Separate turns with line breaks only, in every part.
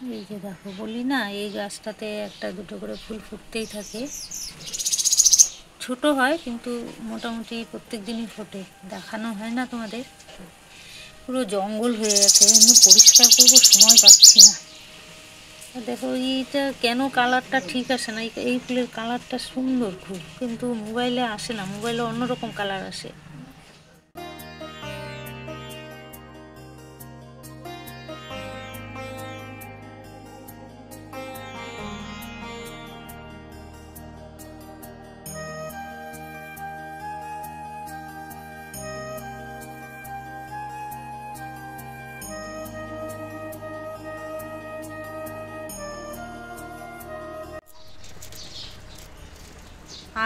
এই যে দেখো, বলি না এই গাছটাতে একটা দুটো করে ফুল ফুটতেই থাকে। ছোট হয় কিন্তু মোটামুটি প্রত্যেক দিনই ফোটে, দেখানো হয় না তোমাদের। পুরো জঙ্গল হয়ে গেছে, এমনি পরিষ্কার করবো সময় পাচ্ছি না। দেখো এইটা কেন কালারটা ঠিক আসে না, এই ফুলের কালারটা সুন্দর খুব, কিন্তু মোবাইলে আসে না, মোবাইলে অন্যরকম কালার আসে।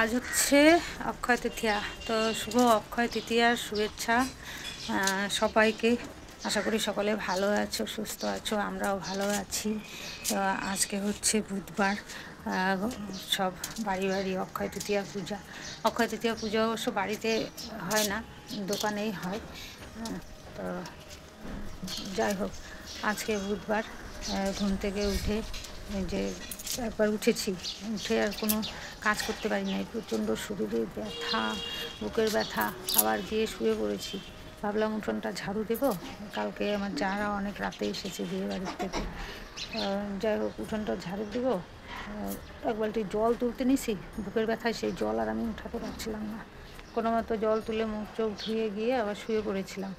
আজ হচ্ছে অক্ষয় তৃতীয়া, তো শুভ অক্ষয় তৃতীয়ার শুভেচ্ছা সবাইকে। আশা করি সকলে ভালো আছো, সুস্থ আছো, আমরাও ভালো আছি। তো আজকে হচ্ছে বুধবার, সব বাড়ি বাড়ি অক্ষয় তৃতীয়া পূজা। অক্ষয় তৃতীয়া পূজা অবশ্য বাড়িতে হয় না, দোকানেই হয়। তো যাই হোক, আজকে বুধবার, ঘুম থেকে উঠে যে একবার উঠেছি, উঠে আর কোনো কাজ করতে পারি নাই, প্রচণ্ড শরীরে ব্যথা, বুকের ব্যথা, আবার গিয়ে শুয়ে পড়েছি। ভাবলাম উঠোনটা ঝাড়ু দেবো, কালকে আমার যারা অনেক রাতে এসেছে বিয়ে বাড়ির থেকে। যাই হোক, উঠোনটা ঝাড়ু দেবো, এক বালতি জল তুলতে নিছি, বুকের ব্যথায় সেই জল আর আমি উঠাতে পারছিলাম না। কোনো মতো জল তুলে মুখ চোখ ধুয়ে গিয়ে আবার শুয়ে পড়েছিলাম।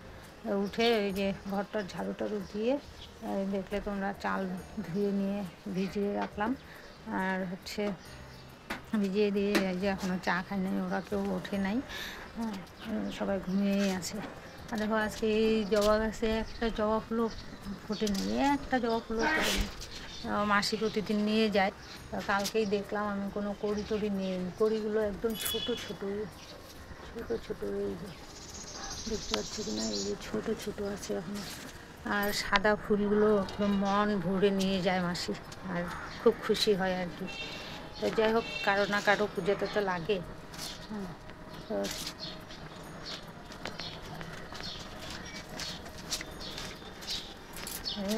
উঠে ওই যে ঘরটার ঝাড়ু টাড়ু দিয়ে, দেখলে তোমরা, চাল ধুয়ে নিয়ে ভিজিয়ে রাখলাম। আর হচ্ছে ভিজিয়ে দিয়ে যে এখনও চা খাই নাই, ওরা কেউ ওঠে নাই, সবাই ঘুমিয়েই আছে। আর দেখো আজকে এই জবা গাছে একটা জবা ফুলও ফোটে নেই, একটা জবা ফুলও ফোটে নেই। মাসি প্রতিদিন নিয়ে যায়, কালকেই দেখলাম আমি কোনো কড়ি টড়ি নেই, কড়িগুলো একদম ছোট ছোট ছোট ছোট, এই যে দেখতে পাচ্ছি কিনা, এই যে ছোটো ছোটো আছে এখন। আর সাদা ফুলগুলো একদম মন ভরে নিয়ে যায় মাসি, আর খুব খুশি হয় আর কি। তো যাই হোক, কারো না কারো পুজোতে তো লাগে। তো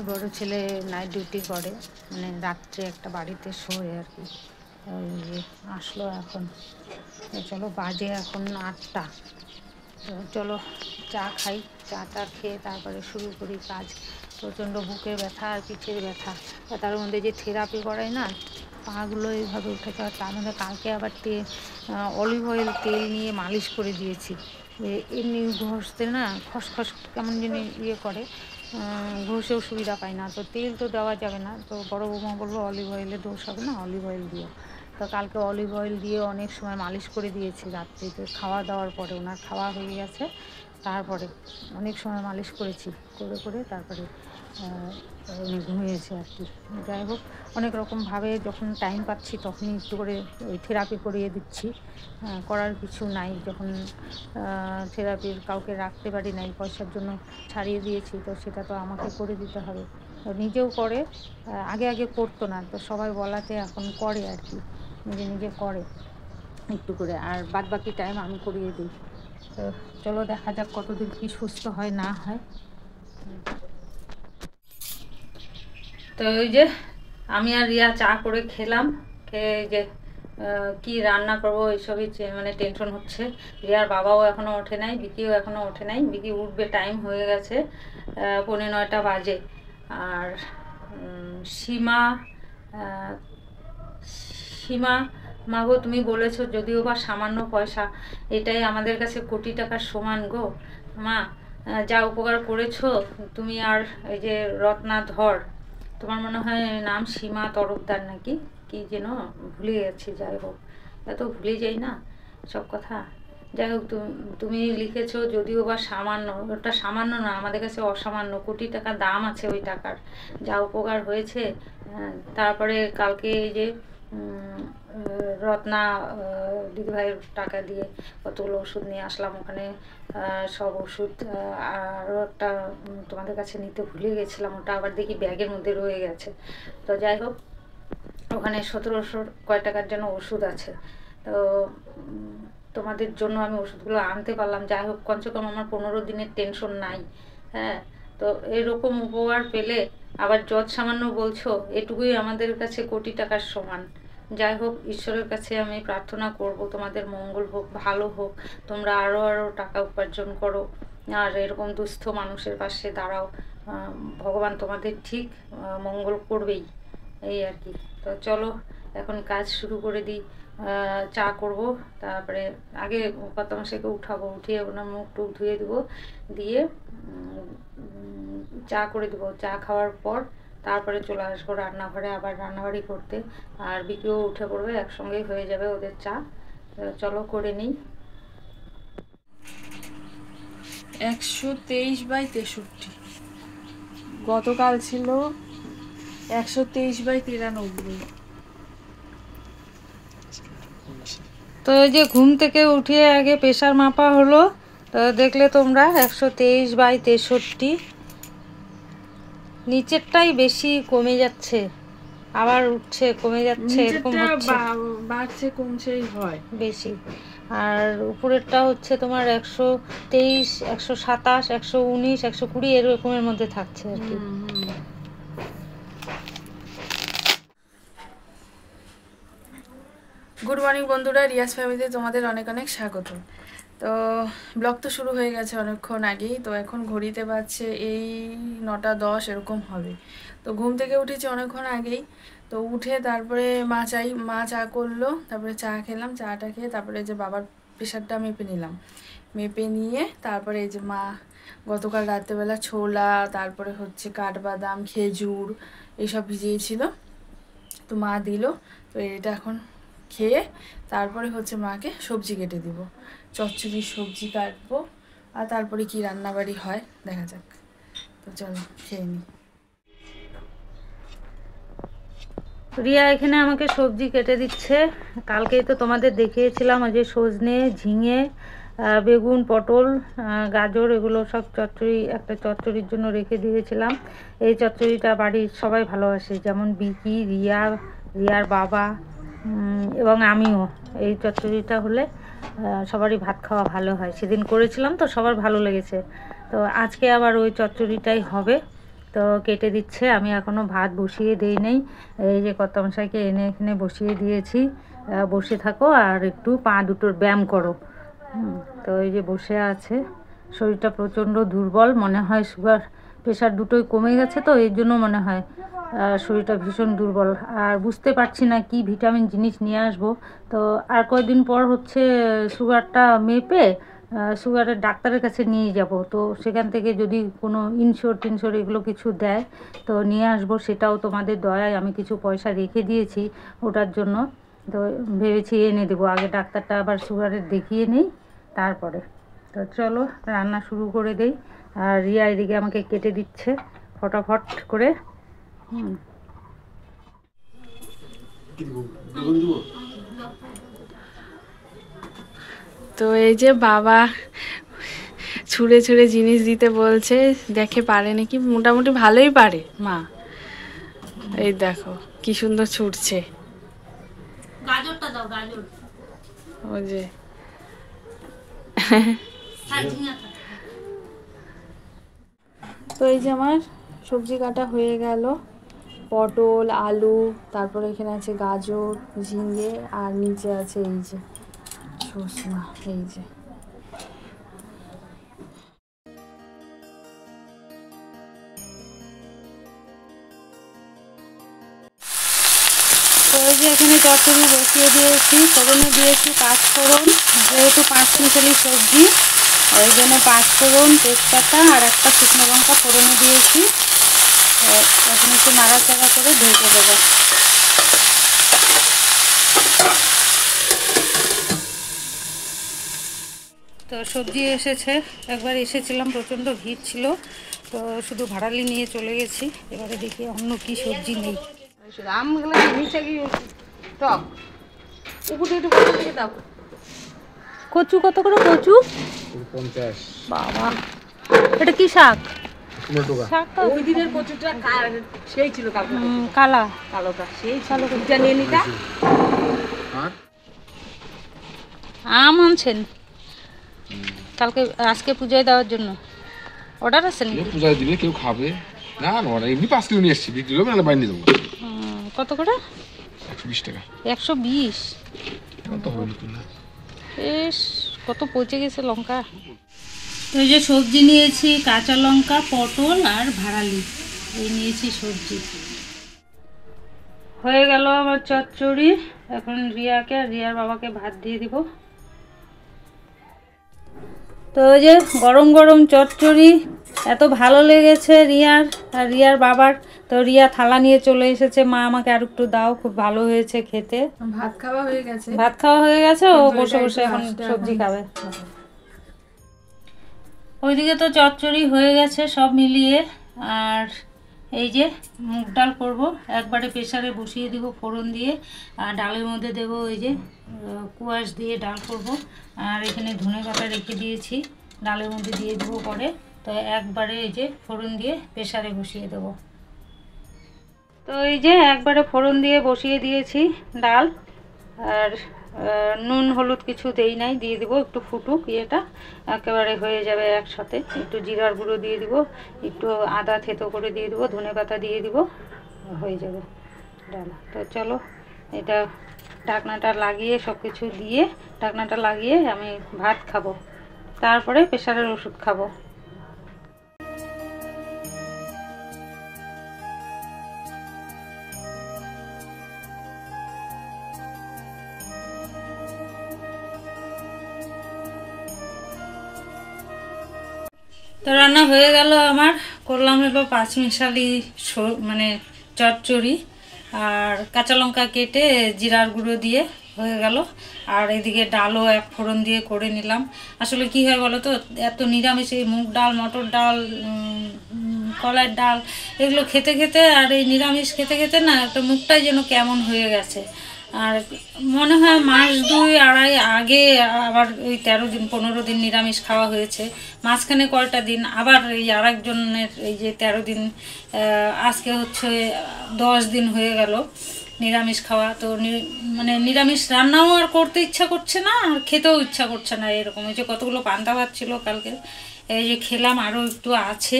বড় ছেলে নাইট ডিউটি করে, মানে রাত্রে একটা বাড়িতে শোয় আর কি। ওই যে আসলো এখন, চলো বাজে এখন 8টা। তো চলো চা খাই, চা খেয়ে তারপরে শুরু করি কাজ। প্রচণ্ড বুকের ব্যথা আর পিঠের ব্যথা, তার মধ্যে যে থেরাপি করাই না, পাগুলো এইভাবে উঠে যাওয়ার, তার মধ্যে কালকে আবার অলিভ অয়েল তেল নিয়ে মালিশ করে দিয়েছি। এমনি ঘষতে না খসখস কেমন যিনি করে, ঘষেও সুবিধা পাই না, তো তেল তো দেওয়া যাবে না। তো বড় বৌমা বললো অলিভ অয়েলে দোষ হবে না, অলিভ অয়েল দিও। তো কালকে অলিভ অয়েল দিয়ে অনেক সময় মালিশ করে দিয়েছি রাত্রিতে, খাওয়া দাওয়ার পরে, ওনার খাওয়া হয়ে গেছে, তারপরে অনেক সময় মালিশ করেছি, করে তারপরে উনি ঘুমিয়েছে আর কি। যাই হোক, অনেক রকমভাবে যখন টাইম পাচ্ছি তখনই একটু করে ওই থেরাপি করিয়ে দিচ্ছি। করার কিছু নাই, যখন থেরাপির কাউকে রাখতে পারি নাই, পয়সার জন্য ছাড়িয়ে দিয়েছি, তো সেটা তো আমাকে করে দিতে হবে। তো নিজেও করে, আগে আগে করতো না, তো সবাই বলাতে এখন করে আর কি, নিজে নিজে করে একটু করে, আর বাদ বাকি টাইম আমি করিয়ে দিই। তো চলো দেখা যাক কতদূর কি সুস্থ হয় না হয়। তো ওই যে আমি আর রিয়া চা করে খেলাম, খেয়ে যে কি রান্না করবো এইসবই মানে টেনশন হচ্ছে। রিয়ার বাবাও এখনও ওঠে নাই, বিকিও এখনও ওঠে নাই, বিকি উঠবে, টাইম হয়ে গেছে, 9:45 বাজে। আর সীমা, সীমা, মাগো তুমি বলেছো যদিও বা সামান্য পয়সা, এটাই আমাদের কাছে কোটি টাকার সমান গো মা। যা উপকার করেছো তুমি, আর এই যে রত্না ধর, তোমার মনে হয় নাম সীমা তরফদার নাকি কি যেন, ভুলে যাচ্ছি। যাই হোক, এত ভুলে যাই না সব কথা। যাই হোক, তুমি লিখেছো যদিও বা সামান্য, ওটা সামান্য না, আমাদের কাছে অসামান্য, কোটি টাকা দাম আছে ওই টাকার, যা উপকার হয়েছে। তারপরে কালকে এই যে রত্না দিদিভাইয়ের টাকা দিয়ে কতগুলো ওষুধ নিয়ে আসলাম, ওখানে সব ওষুধ, আরও একটা তোমাদের কাছে নিতে ভুলে গেছিলাম, ওটা আবার দেখি ব্যাগের মধ্যে রয়ে গেছে। তো যাই হোক, ওখানে 1700 কয় টাকার যেন ওষুধ আছে। তো তোমাদের জন্য আমি ওষুধগুলো আনতে পারলাম। যাই হোক, কমসে কম আমার 15 দিনের টেনশন নাই। হ্যাঁ, তো এরকম উপহার পেলে আবার যৎ সামান্য বলছো, এটুকুই আমাদের কাছে কোটি টাকার সমান। যাই হোক, ঈশ্বরের কাছে আমি প্রার্থনা করব তোমাদের মঙ্গল হোক, ভালো হোক, তোমরা আরও আরও টাকা উপার্জন করো, আর এরকম দুস্থ মানুষের পাশে দাঁড়াও। ভগবান তোমাদের ঠিক মঙ্গল করবেই, এই আর কি। তো চলো এখন কাজ শুরু করে দিই। চা করব, তারপরে আগে কর্তামশাইকে উঠাবো, উঠিয়ে ওনার মুখ টুক ধুয়ে দেবো, দিয়ে চা করে দেবো। চা খাওয়ার পর তারপরে চলে আসবো রান্নাঘরে, আবার রান্নাবাড়ি করতে। আর বিকেও উঠে পড়বে, একসঙ্গেই হয়ে যাবে ওদের চা। চলো করে নিই।
123/63, গতকাল ছিল 123/93।
তো এই যে ঘুম থেকে উঠিয়ে আগে প্রেশার মাপা হলো, তো দেখলে তোমরা 123/63। নিচেরটাই বেশি কমে যাচ্ছে, আবার উঠছে, কমে যাচ্ছে, এরকম হচ্ছে,
বাড়ছে কমছেই হয়
বেশি। আর উপরেরটা হচ্ছে তোমার 123, 127, 119, 120 এরকমের মধ্যে থাকছে আর কি।
গুড মর্নিং বন্ধুরা, রিয়াজ ফ্যামিলিতে তোমাদের অনেক অনেক স্বাগত। তো ব্লগ তো শুরু হয়ে গেছে অনেকক্ষণ আগেই। তো এখন ঘড়িতে বাজছে এই 9:10 এরকম হবে। তো ঘুম থেকে উঠেছি অনেকক্ষণ আগেই। তো উঠে তারপরে মা চা করলো, তারপরে চা খেলাম। চাটা খেয়ে তারপরে যে বাবার প্রেশারটা মেপে নিলাম। মেপে নিয়ে তারপরে এই যে মা গতকাল রাত্রেবেলা ছোলা, তারপরে হচ্ছে কাঠবাদাম, খেজুর এইসব ভিজিয়েছিল, তো মা দিল। তো এটা এখন খেয়ে তারপরে হচ্ছে মাকে সবজি কেটে দিব, চচ্চড়ির সবজি কাটবো, আর তারপরে কি রান্নাবাড়ি হয় দেখা যাক। তো চলো খেয়ে নিই।
রিয়া এখানে আমাকে সবজি কেটে দিচ্ছে। কালকেই তো তোমাদের দেখিয়েছিলাম, ওই যে সজনে, ঝিঙে, বেগুন, পটল, গাজর, এগুলো সব চচ্চড়ি, একটা চচ্চড়ির জন্য রেখে দিয়েছিলাম। এই চচ্চড়িটা বাড়ির সবাই ভালোবাসে, যেমন বিকি, রিয়ার বাবা এবং আমিও। এই চচ্চড়িটা হলে সবারই ভাত খাওয়া ভালো হয়। সেদিন করেছিলাম তো সবার ভালো লেগেছে, তো আজকে আবার ওই চচ্চড়িটাই হবে। তো কেটে দিচ্ছে, আমি এখনও ভাত বসিয়ে দিই নেই। এই যে কর্তামশাইকে এনে এখানে বসিয়ে দিয়েছি, বসে থাকো আর একটু পা দুটোর ব্যায়াম করো। তো এই যে বসে আছে, শরীরটা প্রচণ্ড দুর্বল, মনে হয় সুগার প্রেশার দুটোই কমে গেছে, তো এর জন্য মনে হয় শরীরটা ভীষণ দুর্বল। আর বুঝতে পারছি না কি ভিটামিন জিনিস নিয়ে আসবো। তো আর কয়েকদিন পর হচ্ছে সুগারটা মেপে সুগারের ডাক্তারের কাছে নিয়ে যাব। তো সেখান থেকে যদি কোনো টিনশোর এগুলো কিছু দেয় তো নিয়ে আসবো। সেটাও তোমাদের দয়ায় আমি কিছু পয়সা রেখে দিয়েছি ওটার জন্য। তো ভেবেছি এনে দেবো, আগে ডাক্তারটা আবার সুগারের দেখিয়ে নেই তারপরে। তো চলো রান্না শুরু করে দেই। আর রিয়া এদিকে আমাকে কেটে দিচ্ছে ফটাফট করে।
তো এই যে বাবা ছুঁড়ে ছুঁড়ে জিনিস দিতে বলছে, দেখে পারে নাকি। মোটামুটি ভালোই পারে মা, এই দেখো কি সুন্দর ছুটছে।
গাজরটা দাও, গাজর।
ওই যে তো এই যে আমার সবজি কাটা হয়ে গেল, পটল, আলু, তারপরে এখানে আছে গাজর, ঝিঙে, আর নিচে আছে এই যে সজনা। এই যে
তো ওই যে এখানে চচ্চড়ি বসিয়ে দিয়েছি, ফোড়নে দিয়েছি পাঁচফোড়ন, যেহেতু 5 মিশালি সবজি ওই জন্য পাঁচফোড়ন, তেজপাতা আর একটা শুকনো লঙ্কা ফোড়নে দিয়েছি। এখন একটু নাড়াচাড়া করে ঢেকে দেবো। তো সবজি এসেছে, একবার এসেছিলাম প্রচণ্ড ভিড় ছিল, তো শুধু ভাড়ালি নিয়ে চলে গেছি। এবারে দেখি অন্য কি সবজি নেই। কচু কত করে? কচু
50।
বাবা, এটা কি শাক?
ওই দিনের কচুটা সেই ছিল,
কালা
কালোটা সেই কালো কচুটা নিয়ে নিতা।
আম আনছেন কালকে, আজকে পূজায় দেওয়ার জন্য। অর্ডার আছে নাকি?
পূজায় দিলে কেউ খাবে না, না এমনি 5 কিলো নিয়ে এসেছি, বিক্রি হলো না বাইরে নিয়ে যাবো।
কত করে?
120 টাকা।
120?
এখন তো হলো না।
বেশ, কত পচে গেছে লঙ্কা। তো এই যে সবজি নিয়েছি, কাঁচা লঙ্কা, পটল আর ভাড়ালি, এই নিয়েছি সবজি। হয়ে গেল আমার চচ্চড়ি। এখন রিয়াকে আর রিয়ার বাবাকে ভাত দিয়ে দিব। তো ওই যে গরম গরম চচ্চড়ি এত ভালো লেগেছে রিয়ার আর রিয়ার বাবার। তো রিয়া থালা নিয়ে চলে এসেছে, মা আমাকে আর একটু দাও, খুব ভালো হয়েছে খেতে।
ভাত খাওয়া হয়ে গেছে,
ভাত খাওয়া হয়ে গেছে, ও বসে বসে এখন সবজি খাবে। ওইদিকে তো চচ্চড়ি হয়ে গেছে সব মিলিয়ে। আর এই যে মুগ ডাল করব, একবারে প্রেসারে বসিয়ে দিব ফোড়ন দিয়ে। আর ডালের মধ্যে দেব ওই যে কুয়াশ দিয়ে ডাল করব। আর এখানে ধনে পাতা রেখে দিয়েছি, ডালের মধ্যে দিয়ে দেবো পরে। তো একবারে এই যে ফোড়ন দিয়ে প্রেসারে বসিয়ে দেব। তো এই যে একবারে ফোড়ন দিয়ে বসিয়ে দিয়েছি ডাল। আর নুন হলুদ কিছু দেই নাই, দিয়ে দিব একটু ফুটুক, ইয়েটা একেবারে হয়ে যাবে একসাথে। একটু জিরার গুঁড়ো দিয়ে দিব, একটু আদা থেতো করে দিয়ে দিব, ধনে পাতা দিয়ে দিব, হয়ে যাবে ডাল। তো চলো এটা ঢাকনাটা লাগিয়ে সব কিছু দিয়ে ঢাকনাটা লাগিয়ে আমি ভাত খাবো, তারপরে প্রেশারের ওষুধ খাবো। তো রান্না হয়ে গেল আমার, করলাম এবার 5 মিশালি মানে চচ্চড়ি। আর কাঁচা লঙ্কা কেটে জিরার গুঁড়ো দিয়ে হয়ে গেল। আর এদিকে ডালও এক ফোড়ন দিয়ে করে নিলাম। আসলে কি হয় বলো তো, এত নিরামিষ এই মুগ ডাল, মটর ডাল, কলার ডাল এগুলো খেতে খেতে আর এই নিরামিষ খেতে খেতে না একটা মুখটাই যেন কেমন হয়ে গেছে। আর মনে হয় মাস 2-2.5 আগে আবার ওই 13 দিন 15 দিন নিরামিষ খাওয়া হয়েছে, মাঝখানে কয়টা দিন আবার এই আরেকজনের এই যে 13 দিন, আজকে হচ্ছে 10 দিন হয়ে গেল নিরামিষ খাওয়া। তো মানে নিরামিষ রান্নাও আর করতে ইচ্ছা করছে না, আর খেতেও ইচ্ছা করছে না এরকম। এই যে কতগুলো পান্তা ভাত ছিল কালকে, এই যে খেলাম, আরও একটু আছে,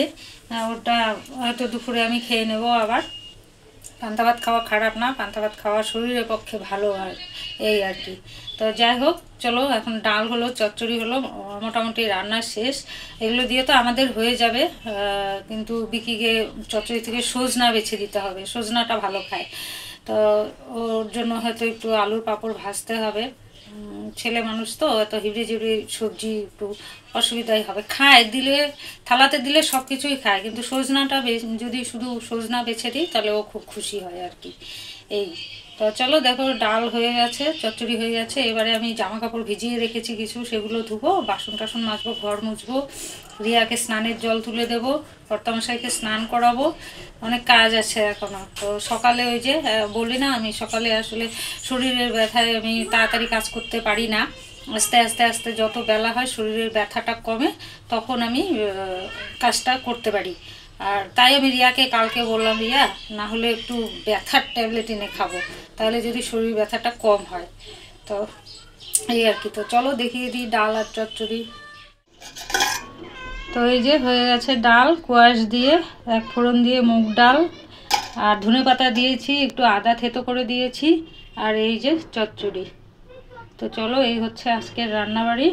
ওটা হয়তো দুপুরে আমি খেয়ে নেব আবার। পান্তা ভাত খাওয়া খারাপ না, পান্তা ভাত খাওয়া শরীরের পক্ষে ভালো, আর এই আর কি। তো যাই হোক, চলো এখন ডাল হলো, চচ্চড়ি হলো, মোটামুটি রান্না শেষ। এগুলো দিয়ে তো আমাদের হয়ে যাবে, কিন্তু বিকিকে চচ্চড়ি থেকে সজনা বেছে দিতে হবে, সজনাটা ভালো খায়। তো ওর জন্য হয়তো একটু আলুর পাঁপড় ভাজতে হবে। ছেলে মানুষ তো এত হিবড়ি জিবড়ি সবজি একটু অসুবিধাই হবে, খায় দিলে থালাতে দিলে সব কিছুই খায়, কিন্তু সজনাটা যদি শুধু সজনা বেছে দিই তাহলে ও খুব খুশি হয় আর কি। এই তো চলো, দেখো ডাল হয়ে গেছে, চচ্চড়ি হয়ে গেছে। এবারে আমি জামা কাপড় ভিজিয়ে রেখেছি কিছু, সেগুলো ধুবো, বাসন টাসন মাজবো, ঘর মুছবো, রিয়াকে স্নানের জল তুলে দেবো, কর্তামশাইকে স্নান করাবো, অনেক কাজ আছে এখনো। তো সকালে ওই যে বলি না, আমি সকালে আসলে শরীরের ব্যথায় আমি তাড়াতাড়ি কাজ করতে পারি না, আস্তে আস্তে আস্তে যত বেলা হয় শরীরের ব্যথাটা কমে, তখন আমি কাজটা করতে পারি। আর তাই আমি রিয়াকে কালকে বললাম, রিয়া না হলে একটু ব্যথার ট্যাবলেট এনে খাবো, তাহলে যদি শরীর ব্যথাটা কম হয়। তো এই আর কি। তো চলো দেখিয়ে দিই ডাল আর চচ্চড়ি। তো এই যে হয়ে গেছে ডাল, কোয়াশ দিয়ে এক ফোড়ন দিয়ে মুগ ডাল, আর ধনে পাতা দিয়েছি, একটু আদা থেতো করে দিয়েছি, আর এই যে চচ্চড়ি। তো চলো, এই হচ্ছে আজকের রান্নাবাড়ি।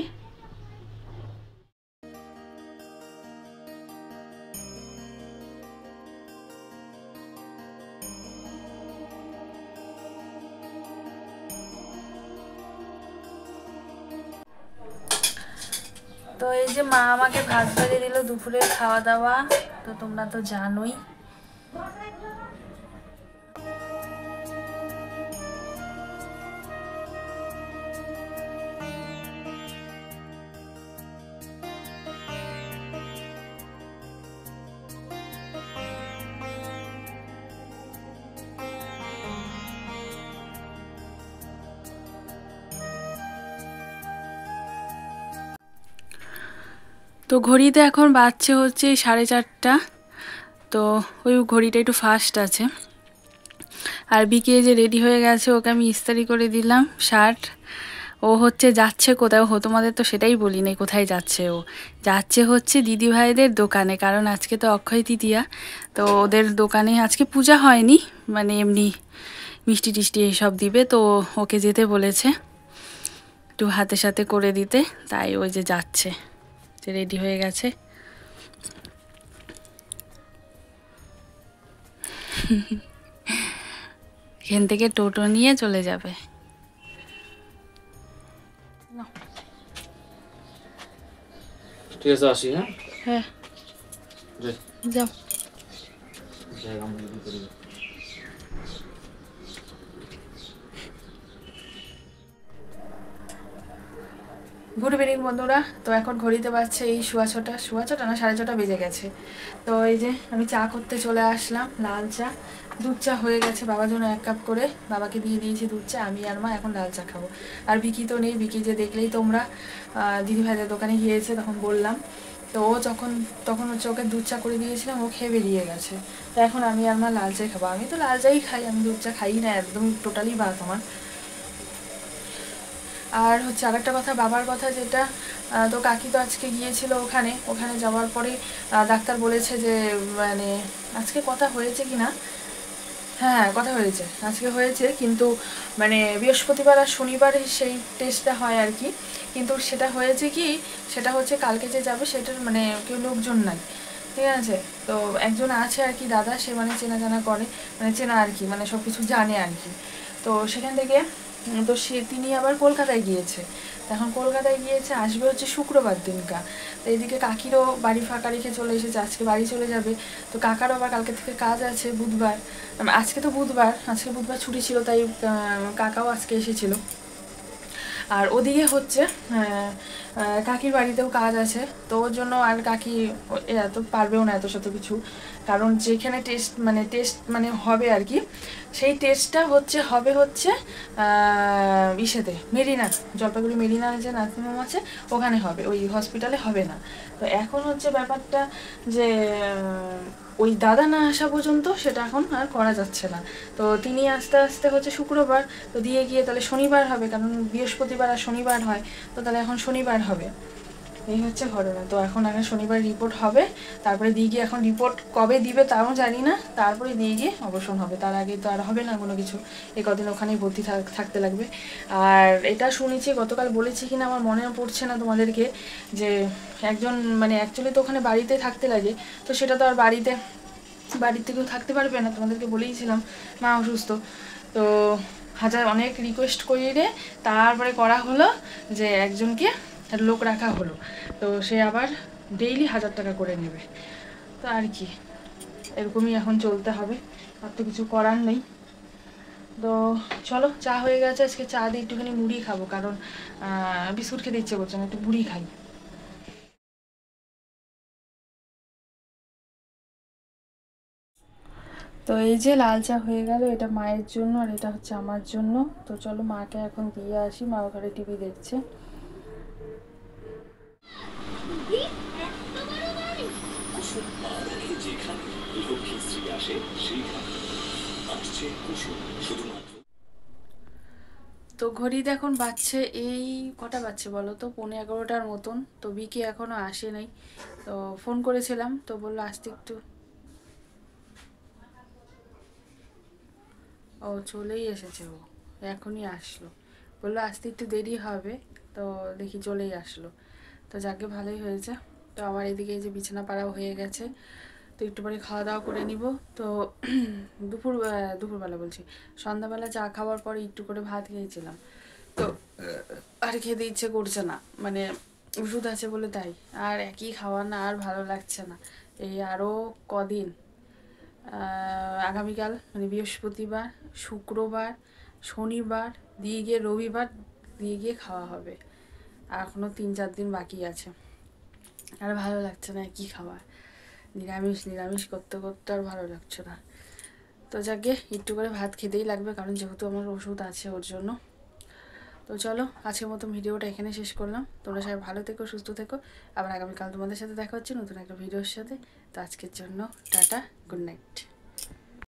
তো এই যে মা আমাকে ভাত বেড়ে দিল দুপুরের খাওয়া দাওয়া, তো তোমরা তো জানোই। তো ঘড়িতে এখন বাজছে হচ্ছে 4:30। তো ওই ঘড়িটা একটু ফাস্ট আছে। আর বিকে যে রেডি হয়ে গেছে, ওকে আমি ইস্ত্রি করে দিলাম শার্ট, ও হচ্ছে যাচ্ছে কোথাও, তোমাদের তো সেটাই বলি নাই কোথায় যাচ্ছে। ও যাচ্ছে হচ্ছে দিদিভাইদের দোকানে, কারণ আজকে তো অক্ষয় তৃতীয়া, তো ওদের দোকানে আজকে পূজা হয়নি, মানে এমনি মিষ্টি টিষ্টি এইসব দিবে, তো ওকে যেতে বলেছে একটু হাতে সাথে করে দিতে, তাই ওই যে যাচ্ছে, যে রেডি হয়ে গেছে। এখান থেকে টোটো নিয়ে চলে যাবে।
ঠিক আছে, আসি। হ্যাঁ,
হ্যাঁ যাও। গুড ইভিনিং বন্ধুরা। তো এখন ঘড়িতে বাজছে এই সোয়া ছটা না 6:30 বেজে গেছে। তো এই যে আমি চা করতে চলে আসলাম, লাল চা। দুধ চা হয়ে গেছে, বাবার জন্য 1 কাপ করে বাবাকে দিয়ে দিয়েছি দুধ চা। আমি আর মা এখন লাল চা খাবো। আর বিকি তো নেই, বিকি যে দেখলেই তোমরা দিদিভাইদের দোকানে গিয়েছে, তখন বললাম। তো ও তখন হচ্ছে ওকে দুধ চা করে দিয়েছিলাম, ও খেয়ে বেরিয়ে গেছে। তো এখন আমি আর মা লাল চাই খাবো। আমি তো লাল চাই খাই, আমি দুধ চা খাই না, একদম টোটালি বাদ আমার। আর হচ্ছে আরেকটা কথা, বাবার কথা যেটা, তো কাকি তো আজকে গিয়েছিল ওখানে যাওয়ার পরে ডাক্তার বলেছে যে, মানে আজকে কথা হয়েছে কি না, হ্যাঁ কথা হয়েছে, আজকে হয়েছে, কিন্তু মানে বৃহস্পতিবার আর শনিবারে সেই টেস্টটা হয় আর কি। কিন্তু সেটা হয়েছে কি, সেটা হচ্ছে কালকে যে যাবে সেটার মানে কেউ লোকজন নাই, ঠিক আছে। তো একজন আছে আর কি দাদা, সে মানে চেনা জানা করে, মানে চেনা আর কি, মানে সব কিছু জানে আর কি। তো সেখান থেকে তো তিনি আবার কলকাতায় গিয়েছে। এখন কলকাতায় গিয়েছে, আসবে হচ্ছে শুক্রবার দিনকা। তো এইদিকে কাকিরও বাড়ি ফাঁকা রেখে চলে এসেছে, আজকে বাড়ি চলে যাবে। তো কাকারও আবার কালকে থেকে কাজ আছে বুধবার, আজকে তো বুধবার, আজকে বুধবার ছুটি ছিল, তাই কাকাও আজকে এসেছিল। আর ওদিকে হচ্ছে কাকির বাড়িতেও কাজ আছে, তো ওর জন্য আর কাকি এত পারবেও না এত শত কিছু, কারণ যেখানে টেস্ট মানে হবে আর কি, সেই টেস্টটা হবে ইসেতে মেরিনা, জলপাইগুড়ি মেরিনা যে নার্সিংহোম আছে ওখানে হবে, ওই হসপিটালে হবে না। তো এখন হচ্ছে ব্যাপারটা যে ওই দাদা না আসা পর্যন্ত সেটা এখন আর করা যাচ্ছে না। তো তিনি আস্তে আস্তে হচ্ছে শুক্রবার, তো দিয়ে গিয়ে তাহলে শনিবার হবে, কারণ বৃহস্পতিবার আর শনিবার হয়, তো তাহলে এখন শনিবার হবে, এই হচ্ছে ঘটনা। তো এখন আগে শনিবার রিপোর্ট হবে, তারপরে দিয়ে গিয়ে, এখন রিপোর্ট কবে দিবে তাও জানি না, তারপরে দিয়ে গিয়ে অবসান হবে, তার আগে তো আর হবে না কোনো কিছু, এই কদিন ওখানেই ভর্তি থাকতে লাগবে। আর এটা শুনেছি, গতকাল বলেছি কিনা আমার মনেও পড়ছে না তোমাদেরকে, যে একজন মানে অ্যাকচুয়ালি তো ওখানে বাড়িতে থাকতে লাগে, তো সেটা তো আর বাড়িতে কেউ থাকতে পারবে না, তোমাদেরকে বলেইছিলাম মা অসুস্থ। তো অনেক রিকোয়েস্ট করে তারপরে করা হলো যে একজনকে লোক রাখা হলো, তো সে আবার ডেইলি 1000 টাকা করে নেবে। তো আর কি, এরকমই এখন চলতে হবে, আর তো কিছু করার নেই। তো চলো, চা হয়ে গেছে, আজকে চা দিয়ে একটুখানি মুড়ি খাবো, কারণ বিস্কুট খেতে ইচ্ছে করছে না, একটু মুড়ি খাই। তো এই যে লাল চা হয়ে গেল, এটা মায়ের জন্য আর এটা হচ্ছে আমার জন্য। তো চলো মাকে এখন দিয়ে আসি, মা ঘরে টিভি দেখছে। তো ঘড়িতে এখন বাজছে এই কটা বাজছে বলো তো, 11:15 মতন। তো বিকি এখনো আসে নাই, তো ফোন করেছিলাম, তো বললো আসতে একটু, ও চলেই এসেছে, ও এখনই আসলো, বললো আসতে একটু দেরি হবে, তো দেখি চলেই আসলো। তো যাকে ভালোই হয়েছে। তো আমার এদিকে যে বিছানা পাড়াও হয়ে গেছে, তো একটু পরে খাওয়া দাওয়া করে নিব। তো দুপুরবেলা বলছি, সন্ধ্যাবেলা চা খাওয়ার পরে একটু করে ভাত খেয়েছিলাম, তো আর খেতে ইচ্ছে করছে না, মানে ওষুধ আছে বলে তাই, আর একই খাওয়া না, আর ভালো লাগছে না। এই আরও কদিন, আগামীকাল মানে বৃহস্পতিবার, শুক্রবার, শনিবার দিয়ে গিয়ে রবিবার দিয়ে গিয়ে খাওয়া হবে, আর এখনও 3-4 দিন বাকি আছে, আর ভালো লাগছে না একই খাওয়া, নিরামিষ করতে করতে আর ভালো লাগছে না। তো যাকে একটু করে ভাত খেতেই লাগবে, কারণ যেহেতু আমার ওষুধ আছে ওর জন্য। তো চলো, আজকের মতো ভিডিওটা এখানে শেষ করলাম। তোমরা সবাই ভালো থেকো, সুস্থ থেকো, আবার আগামীকাল তোমাদের সাথে দেখা হচ্ছে নতুন একটা ভিডিওর সাথে। তো আজকের জন্য টাটা, গুড নাইট।